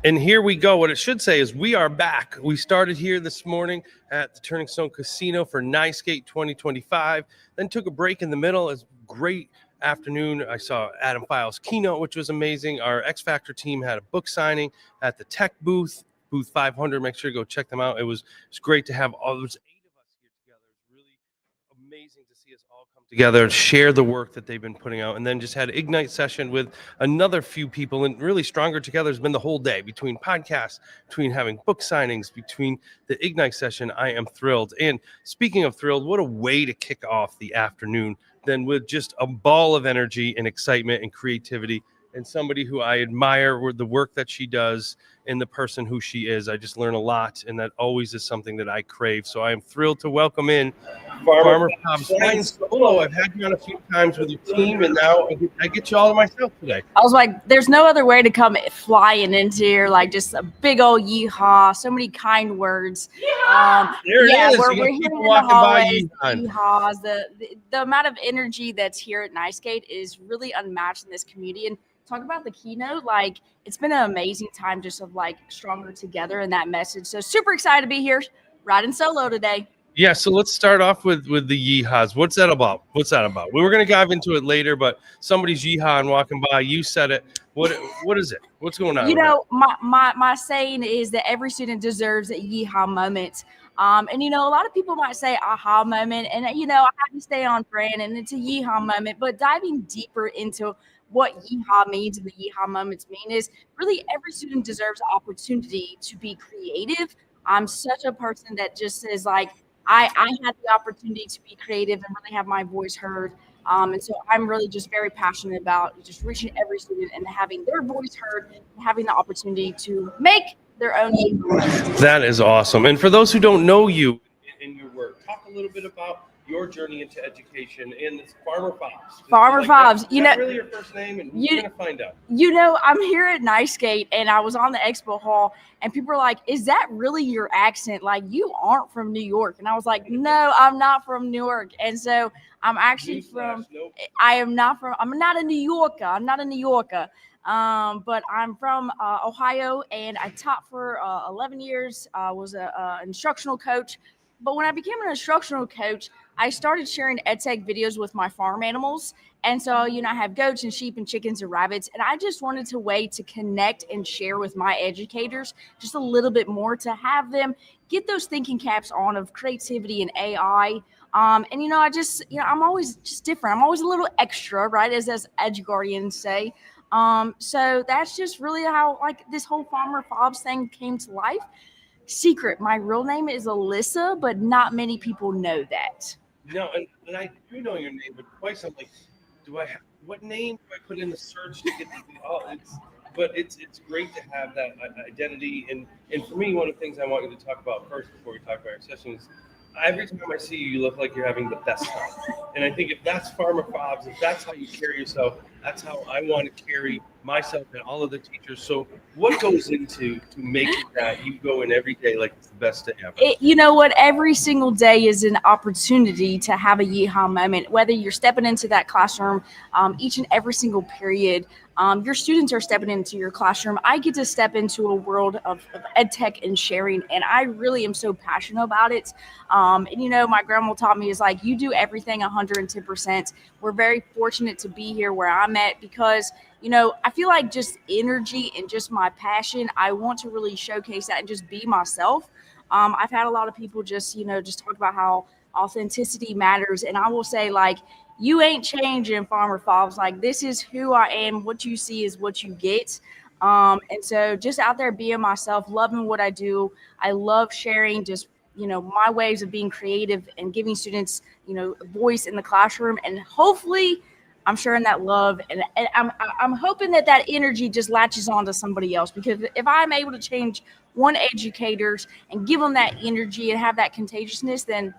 And here we go. What it should say is we are back. We started here this morning at the Turning Stone Casino for NYSCATE 2025, then took a break in the middle. It's great afternoon. I saw Adam Files' keynote, which was amazing. Our X Factor team had a book signing at the tech booth 500. Make sure to go check them out. It's great to have all those 8 of us here together. It's really amazing to see us all come together, share the work that they've been putting out, and then just had an Ignite session with another few people. And really Stronger Together has been the whole day, between podcasts, between having book signings, between the Ignite session. I am thrilled. And speaking of thrilled, what a way to kick off the afternoon than with just a ball of energy and excitement and creativity, and somebody who I admire with the work that she does and the person who she is. I just learn a lot, and that always is something that I crave. So I am thrilled to welcome in Farmer Faubs flying solo. I've had you on a few times with your team, and now I get you all to myself today. I was like, there's no other way to come flying into here, like just a big old yeehaw, so many kind words. There it is. We're You got here people in the walking by hallways, yeehawing. yeehaws. The amount of energy that's here at NYSCATE is really unmatched in this community. And talk about the keynote, like it's been an amazing time just of like Stronger Together and that message. So super excited to be here riding solo today. Yeah, so let's start off with the yeehaws. What's that about? We were going to dive into it later, but somebody's yeehawing walking by. You said it. What is it? What's going on? You know, my saying is that every student deserves a yeehaw moment. And, you know, a lot of people might say aha moment, and, you know, I have to stay on brand and it's a yeehaw moment, but diving deeper into what yeehaw means and the yeehaw moments mean is really every student deserves the opportunity to be creative. I'm such a person that just says like, I had the opportunity to be creative and really have my voice heard. And so I'm really just very passionate about just reaching every student and having their voice heard and having the opportunity to make their own yeehaw. That is awesome. And for those who don't know you in your work, talk a little bit about your journey into education and this Farmer Faubs. Farmer Faubs, you know, really your first name, and you're gonna find out. You know, I'm here at NYSCATE, and I was on the expo hall, and people were like, "Is that really your accent? Like, you aren't from New York?" And I was like, "No, I'm not from New York." And so I'm actually from. Nope. I'm not a New Yorker. I'm not a New Yorker. But I'm from Ohio, and I taught for 11 years. I was a instructional coach. But when I became an instructional coach, I started sharing EdTech videos with my farm animals. And so, you know, I have goats and sheep and chickens and rabbits. And I just wanted to way to connect and share with my educators just a little bit more, to have them get those thinking caps on of creativity and AI. And, you know, I'm always just different. I'm always a little extra, right? As EduGuardians say. So that's just really how like this whole Farmer Faubs thing came to life. Secret, my real name is Alyssa, but not many people know that. No, and I do know your name, but twice I'm like, what name do I put in the search to get it's great to have that identity. And for me, one of the things I want you to talk about first before we talk about our session is every time I see you, you look like you're having the best time. And I think if that's Farmer Faubs, if that's how you carry yourself, that's how I want to carry myself and all of the teachers. So what goes into to making that you go in every day like it's the best day ever? You know what? Every single day is an opportunity to have a yeehaw moment, whether you're stepping into that classroom each and every single period. Your students are stepping into your classroom. I get to step into a world of ed tech and sharing, and I really am so passionate about it. And you know, my grandma taught me is like, you do everything 110%. We're very fortunate to be here where I'm at because, you know, I feel like just energy and just my passion, I want to really showcase that and just be myself. I've had a lot of people just talk about how authenticity matters. And I will say, like, you ain't changing, Farmer Faubs. Like, this is who I am. What you see is what you get. And so just out there being myself, loving what I do. I love sharing just, my ways of being creative and giving students, a voice in the classroom. And hopefully I'm sharing that love. And I'm hoping that energy just latches on to somebody else, because if I'm able to change one educators and give them that energy and have that contagiousness, then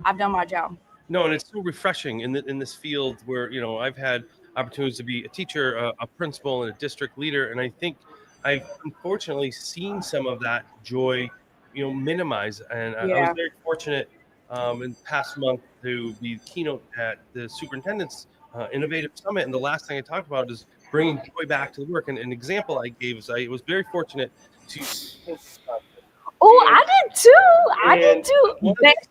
I've done my job. No, and it's so refreshing in this field where, I've had opportunities to be a teacher, a principal, and a district leader. And I think I've unfortunately seen some of that joy, minimize. And I was very fortunate in the past month to be keynote at the superintendent's Innovative Summit. And the last thing I talked about is bringing joy back to the work. And an example I gave is I was very fortunate to Oh, I did too. I did too. Best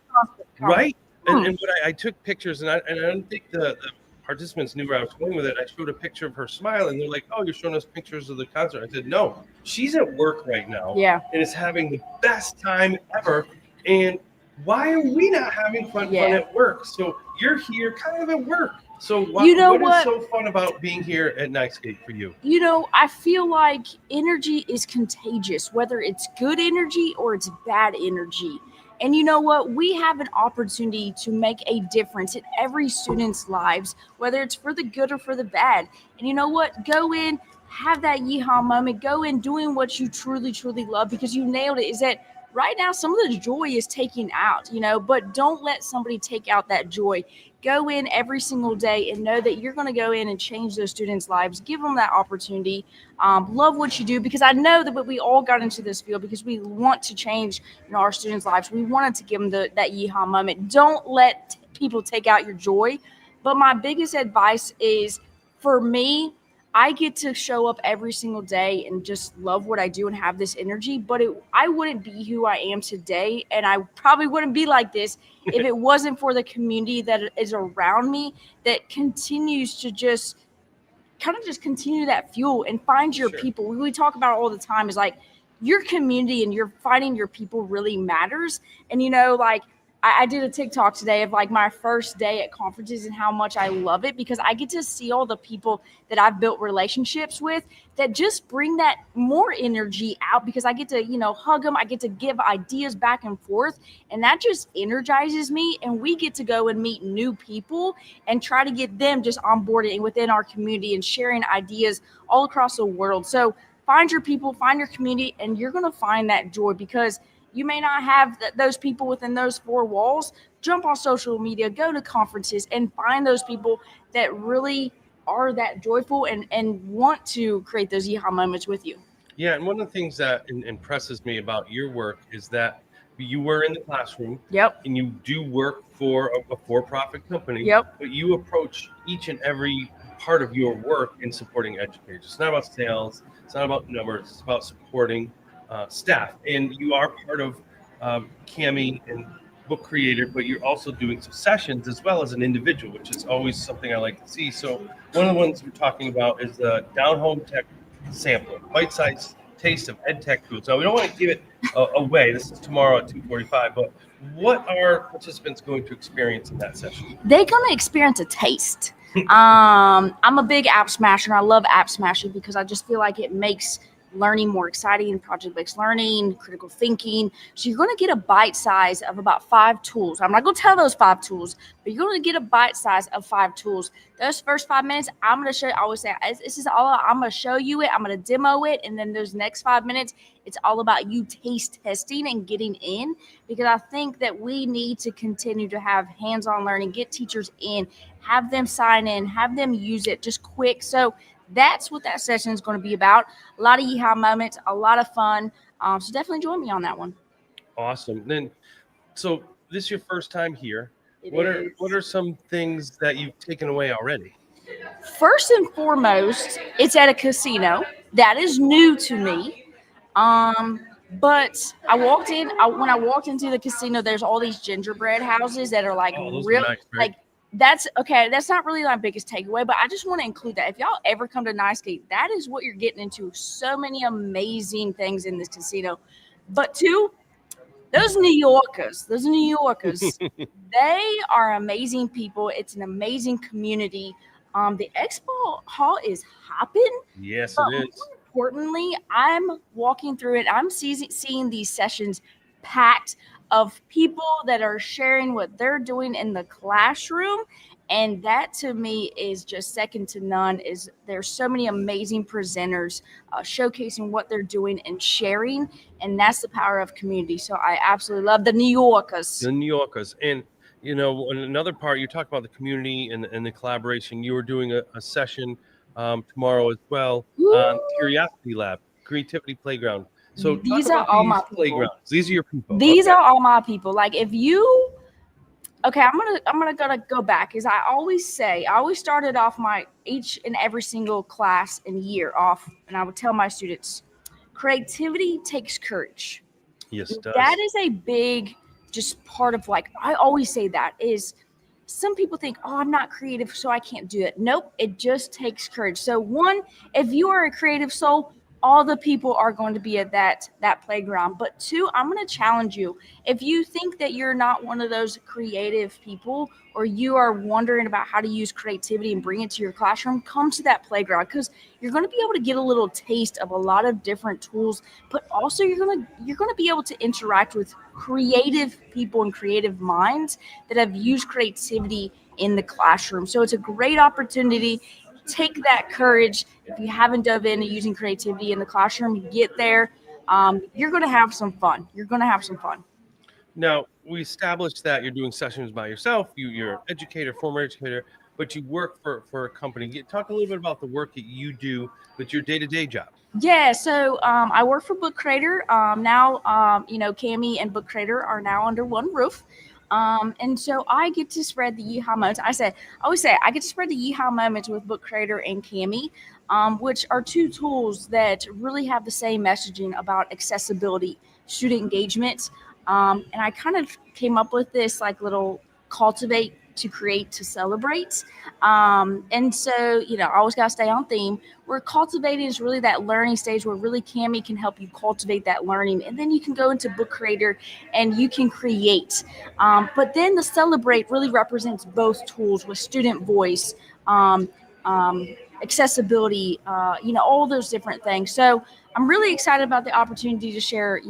right. And what I took pictures, and I don't think the participants knew where I was going with it. I showed a picture of her smile, and they're like, "Oh, you're showing us pictures of the concert." I said, "No, she's at work right now, Yeah. and is having the best time ever. And why are we not having fun at work? So you're here, kind of at work. So what is so fun about being here at Nightskate for you?" You know, I feel like energy is contagious, whether it's good energy or it's bad energy. And you know what? We have an opportunity to make a difference in every student's lives, whether it's for the good or for the bad. And you know what? Go in, have that yeehaw moment, go in doing what you truly, truly love, because you nailed it. Is that right now some of the joy is taken out, but don't let somebody take out that joy. Go in every single day and know that you're going to go in and change those students' lives. Give them that opportunity. Love what you do, because I know that we all got into this field because we want to change our students' lives. We wanted to give them that yeehaw moment. Don't let people take out your joy. But my biggest advice is, for me, I get to show up every single day and just love what I do and have this energy, but I wouldn't be who I am today, and I probably wouldn't be like this if it wasn't for the community that is around me that continues to just continue that fuel and find your people. We talk about it all the time, is like your community and you're finding your people really matters. And I did a TikTok today of like my first day at conferences and how much I love it, because I get to see all the people that I've built relationships with that just bring that more energy out, because I get to, hug them. I get to give ideas back and forth, and that just energizes me. And we get to go and meet new people and try to get them just onboarded within our community and sharing ideas all across the world. So find your people, find your community, and you're going to find that joy, because you may not have those people within those four walls. Jump on social media, go to conferences, and find those people that really are that joyful and want to create those yeehaw moments with you. Yeah, and one of the things that impresses me about your work is that you were in the classroom. Yep. And you do work for a for-profit company. Yep. But you approach each and every part of your work in supporting educators. It's not about sales. It's not about numbers. It's about supporting staff. And you are part of Cami and Book Creator, but you're also doing some sessions as well as an individual, which is always something I like to see. So one of the ones we're talking about is the Down Home Tech Sampler, bite-sized taste of ed tech tools. Now, we don't want to give it away. This is tomorrow at 2:45, but what are participants going to experience in that session? They're going to experience a taste. I'm a big app smasher, and I love app smashing because I just feel like it makes learning more exciting, project-based learning, critical thinking. So you're going to get a bite size of about 5 tools. I'm not going to tell those 5 tools, but you're going to get a bite size of 5 tools. Those first 5 minutes, I'm going to show you. I always say, this is all, I'm going to show you it. I'm going to demo it. And then those next 5 minutes, it's all about you taste testing and getting in, because I think that we need to continue to have hands-on learning, get teachers in, have them sign in, have them use it just quick. So that's what that session is going to be about. A lot of yeehaw moments, a lot of fun. So definitely join me on that one. Awesome. Then, so this is your first time here. What are some things that you've taken away already? First and foremost, it's at a casino. That is new to me. But when I walked into the casino, there's all these gingerbread houses that are like real, nice, right? like that's okay. That's not really my biggest takeaway, but I just want to include that. If y'all ever come to Nightskate, that is what you're getting into. So many amazing things in this casino. But 2, those New Yorkers, they are amazing people. It's an amazing community. The expo hall is hopping. Yes, but it is. More importantly, I'm walking through it. I'm seeing these sessions packed of people that are sharing what they're doing in the classroom. And that to me is just second to none. There's so many amazing presenters showcasing what they're doing and sharing. And that's the power of community. So I absolutely love the New Yorkers. The New Yorkers. And, another part, you talk about the community and the collaboration. You were doing a session tomorrow as well on Curiosity Lab, Creativity Playground. So these are all my playgrounds. These are your people. These are all my people. Like if you Okay, I'm gonna go back. As I always say, I always started off my each and every single class and year off, and I would tell my students, creativity takes courage. Yes, it That does. is a big just part of, like, I always say that is, some people think, oh, I'm not creative, so I can't do it. Nope, it just takes courage. So one, if you are a creative soul, all the people are going to be at that playground. But two, I'm going to challenge you. If you think that you're not one of those creative people, or you are wondering about how to use creativity and bring it to your classroom, come to that playground, because you're going to be able to get a little taste of a lot of different tools, but also you're going to be able to interact with creative people and creative minds that have used creativity in the classroom. So it's a great opportunity. Take that courage. If you haven't dove into using creativity in the classroom, get there. You're going to have some fun. You're going to have some fun. Now, we established that you're doing sessions by yourself. You're an educator, former educator, but you work for a company. Talk a little bit about the work that you do with your day-to-day job. Yeah, so I work for Book Creator. Now, Cami and Book Creator are now under one roof. And so I get to spread the yeehaw moments. I always say I get to spread the yeehaw moments with Book Creator and Cami, which are two tools that really have the same messaging about accessibility, student engagement. And I kind of came up with this like little cultivate to create to celebrate. And so, I always got to stay on theme. Where cultivating is really that learning stage where really Cami can help you cultivate that learning. And then you can go into Book Creator and you can create. But then the celebrate really represents both tools with student voice, um, accessibility, all those different things. So I'm really excited about the opportunity to share,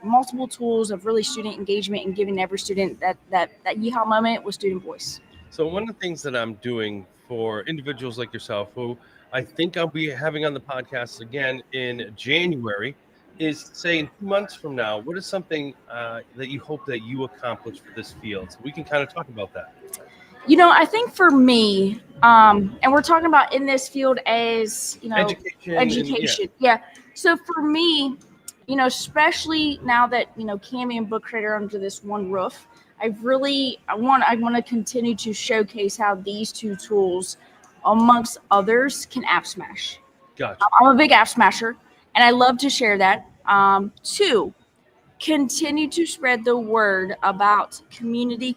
multiple tools of really student engagement and giving every student that yeehaw moment with student voice. So one of the things that I'm doing for individuals like yourself, who I think I'll be having on the podcast again in January, is say in 2 months from now, what is something that you hope that you accomplish for this field? So we can kind of talk about that. I think for me, and we're talking about in this field as, education. Yeah. So for me, especially now that, Cami and Book Creator are under this one roof, I want to continue to showcase how these two tools, amongst others, can app smash. Gotcha. I'm a big app smasher, and I love to share that. Two, continue to spread the word about community,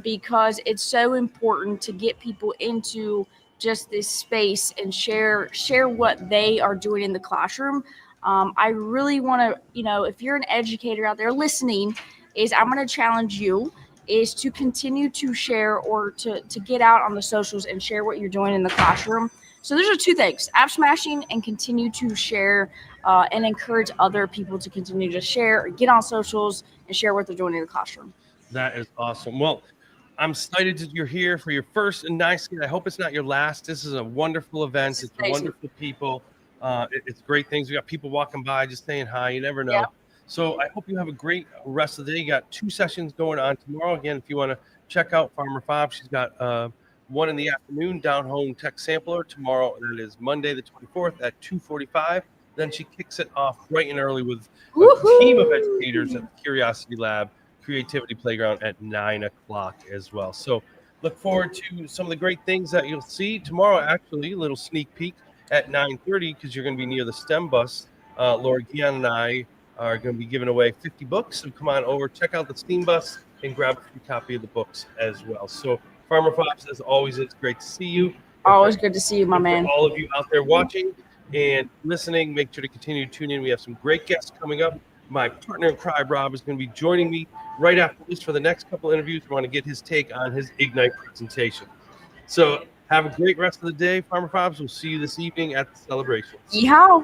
because it's so important to get people into just this space and share what they are doing in the classroom. I really want to, if you're an educator out there listening, I'm going to challenge you is to continue to share, or to get out on the socials and share what you're doing in the classroom. So those are two things: app smashing and continue to share, and encourage other people to continue to share or get on socials and share what they're doing in the classroom. That is awesome. Well, I'm excited that you're here for your first and nice. I hope it's not your last. This is a wonderful event. It's wonderful people. It's great things. We got people walking by just saying hi. You never know. Yeah. So I hope you have a great rest of the day. You got 2 sessions going on tomorrow. Again, if you want to check out Farmer Faubs, she's got one in the afternoon, Down Home Tech Sampler. Tomorrow, that is Monday the 24th at 2:45. Then she kicks it off bright and early with a team of educators at the Curiosity Lab Creativity Playground at 9 o'clock as well. So look forward to some of the great things that you'll see tomorrow. Actually, a little sneak peek at 9:30, because you're going to be near the STEM bus. Laura Guion and I are going to be giving away 50 books. So come on over, check out the STEAM bus, and grab a free copy of the books as well. So Farmer Faubs, as always, it's great to see you. Always good to see you, my man. For all of you out there watching and listening, make sure to continue to tune in. We have some great guests coming up. My partner in crime, Rob, is going to be joining me right after this for the next couple interviews. We want to get his take on his Ignite presentation. So have a great rest of the day, Farmer Faubs. We'll see you this evening at the celebration. Yeehaw.